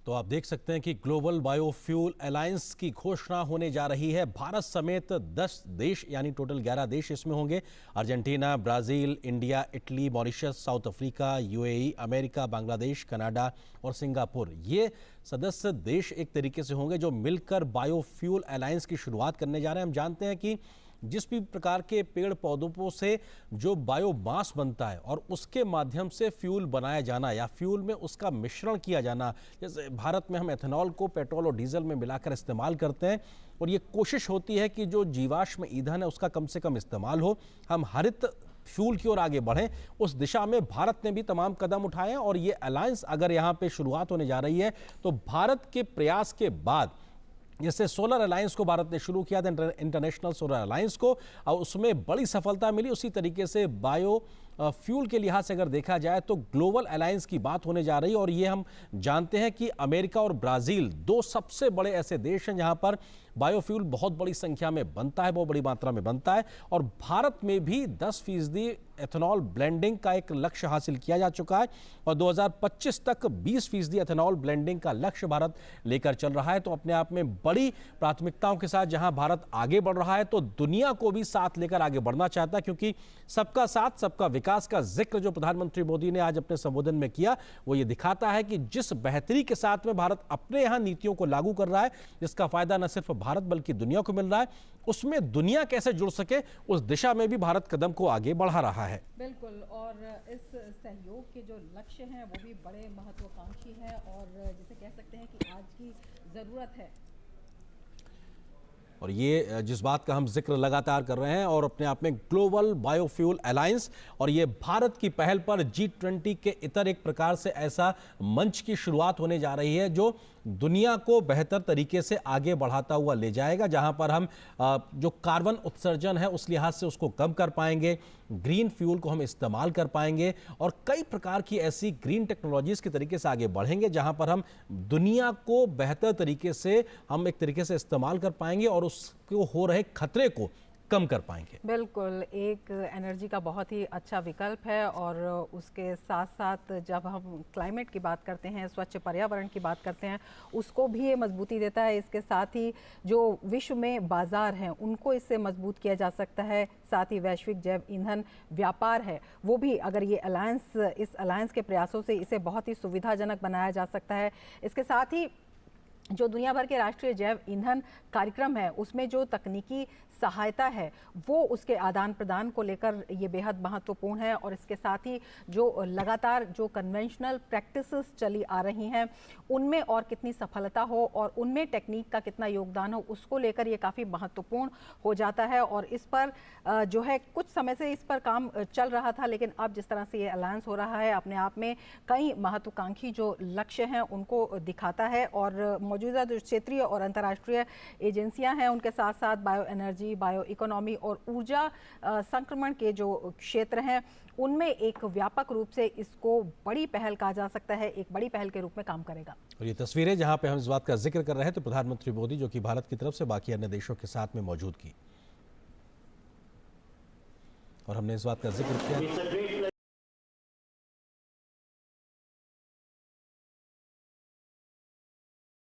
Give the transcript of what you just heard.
तो आप देख सकते हैं कि ग्लोबल बायोफ्यूल अलायंस की घोषणा होने जा रही है। भारत समेत 10 देश यानी टोटल 11 देश इसमें होंगे। Argentina, Brazil, India, Italy, Mauritius, south Africa, UAE, America, Bangladesh, Canada और सिंगापुर, ये सदस्य देश एक तरीके से होंगे जो मिलकर बायोफ्यूल अलायंस की शुरुआत करने जा रहे हैं। हम जानते हैं कि जिस भी प्रकार के पेड़ पौधों से जो बायोमास बनता है और उसके माध्यम से फ्यूल बनाया जाना या फ्यूल में उसका मिश्रण किया जाना, जैसे भारत में हम एथेनॉल को पेट्रोल और डीजल में मिलाकर इस्तेमाल करते हैं और ये कोशिश होती है कि जो जीवाश्म ईंधन है उसका कम से कम इस्तेमाल हो, हम हरित फ्यूल की ओर आगे बढ़ें। उस दिशा में भारत ने भी तमाम कदम उठाए हैं और ये अलायंस अगर यहाँ पे शुरुआत होने जा रही है तो भारत के प्रयास के बाद, जैसे सोलर अलायंस को भारत ने शुरू किया था, इंटरनेशनल सोलर अलायंस को, और उसमें बड़ी सफलता मिली, उसी तरीके से बायो फ्यूल के लिहाज से अगर देखा जाए तो ग्लोबल अलायंस की बात होने जा रही है। और ये हम जानते हैं कि अमेरिका और ब्राजील दो सबसे बड़े ऐसे देश हैं जहां पर बायोफ्यूल बहुत बड़ी संख्या में बनता है, बहुत बड़ी मात्रा में बनता है। और भारत में भी 10% एथेनॉल ब्लेंडिंग का एक लक्ष्य हासिल किया जा चुका है और 2025 तक 20% एथेनॉल ब्लेंडिंग का लक्ष्य भारत लेकर चल रहा है। तो अपने आप में बड़ी प्राथमिकताओं के साथ जहां भारत आगे बढ़ रहा है तो दुनिया को भी साथ लेकर आगे बढ़ना चाहता है, क्योंकि सबका साथ सबका विकास का जिक्र जो प्रधानमंत्री मोदी ने आज अपने संबोधन में किया वो ये दिखाता है कि जिस बेहतरी के साथ में भारत अपने यहाँ नीतियों को लागू कर रहा है, जिसका फायदा न सिर्फ भारत बल्कि दुनिया को मिल रहा है, उसमें दुनिया कैसे जुड़ सके उस दिशा में भी भारत कदम को आगे बढ़ा रहा है। बिल्कुल, और इस सहयोग के जो लक्ष्य हैं वो भी बड़े महत्वाकांक्षी हैं और जिसे कह सकते हैं कि आज की ज़रूरत है। और ये जिस बात का हम जिक्र लगातार कर रहे हैं और अपने आप में ग्लोबल बायोफ्यूल अलायंस, और ये भारत की पहल पर G20 के इतर एक प्रकार से ऐसा मंच की शुरुआत होने जा रही है जो दुनिया को बेहतर तरीके से आगे बढ़ाता हुआ ले जाएगा, जहां पर हम जो कार्बन उत्सर्जन है उस लिहाज से उसको कम कर पाएंगे, ग्रीन फ्यूल को हम इस्तेमाल कर पाएंगे और कई प्रकार की ऐसी ग्रीन टेक्नोलॉजीज के तरीके से आगे बढ़ेंगे जहां पर हम दुनिया को बेहतर तरीके से हम एक तरीके से इस्तेमाल कर पाएंगे और उसको हो रहे खतरे को कम कर पाएंगे। बिल्कुल, एक एनर्जी का बहुत ही अच्छा विकल्प है और उसके साथ साथ जब हम क्लाइमेट की बात करते हैं, स्वच्छ पर्यावरण की बात करते हैं, उसको भी ये मजबूती देता है। इसके साथ ही जो विश्व में बाजार हैं उनको इससे मजबूत किया जा सकता है। साथ ही वैश्विक जैव ईंधन व्यापार है वो भी अगर ये अलायंस, इस अलायंस के प्रयासों से इसे बहुत ही सुविधाजनक बनाया जा सकता है। इसके साथ ही जो दुनिया भर के राष्ट्रीय जैव ईंधन कार्यक्रम है उसमें जो तकनीकी सहायता है वो उसके आदान प्रदान को लेकर ये बेहद महत्वपूर्ण है। और इसके साथ ही जो लगातार जो कन्वेंशनल प्रैक्टिसेस चली आ रही हैं उनमें और कितनी सफलता हो और उनमें टेक्निक का कितना योगदान हो उसको लेकर ये काफ़ी महत्वपूर्ण हो जाता है। और इस पर जो है कुछ समय से इस पर काम चल रहा था, लेकिन अब जिस तरह से ये अलायंस हो रहा है अपने आप में कई महत्वाकांक्षी जो लक्ष्य हैं उनको दिखाता है। और मौजूदा जो क्षेत्रीय और अंतर्राष्ट्रीय एजेंसियां हैं उनके साथ साथ बायो एनर्जी, बायो इकोनॉमी और ऊर्जा संक्रमण के जो क्षेत्र हैं उनमें एक व्यापक रूप से इसको बड़ी पहल कहा जा सकता है, एक बड़ी पहल के रूप में काम करेगा। और ये तस्वीरें जहां पे हम इस बात का जिक्र कर रहे हैं तो प्रधानमंत्री मोदी जो कि भारत की तरफ से बाकी अन्य देशों के साथ में मौजूद की, और हमने इस बात का जिक्र किया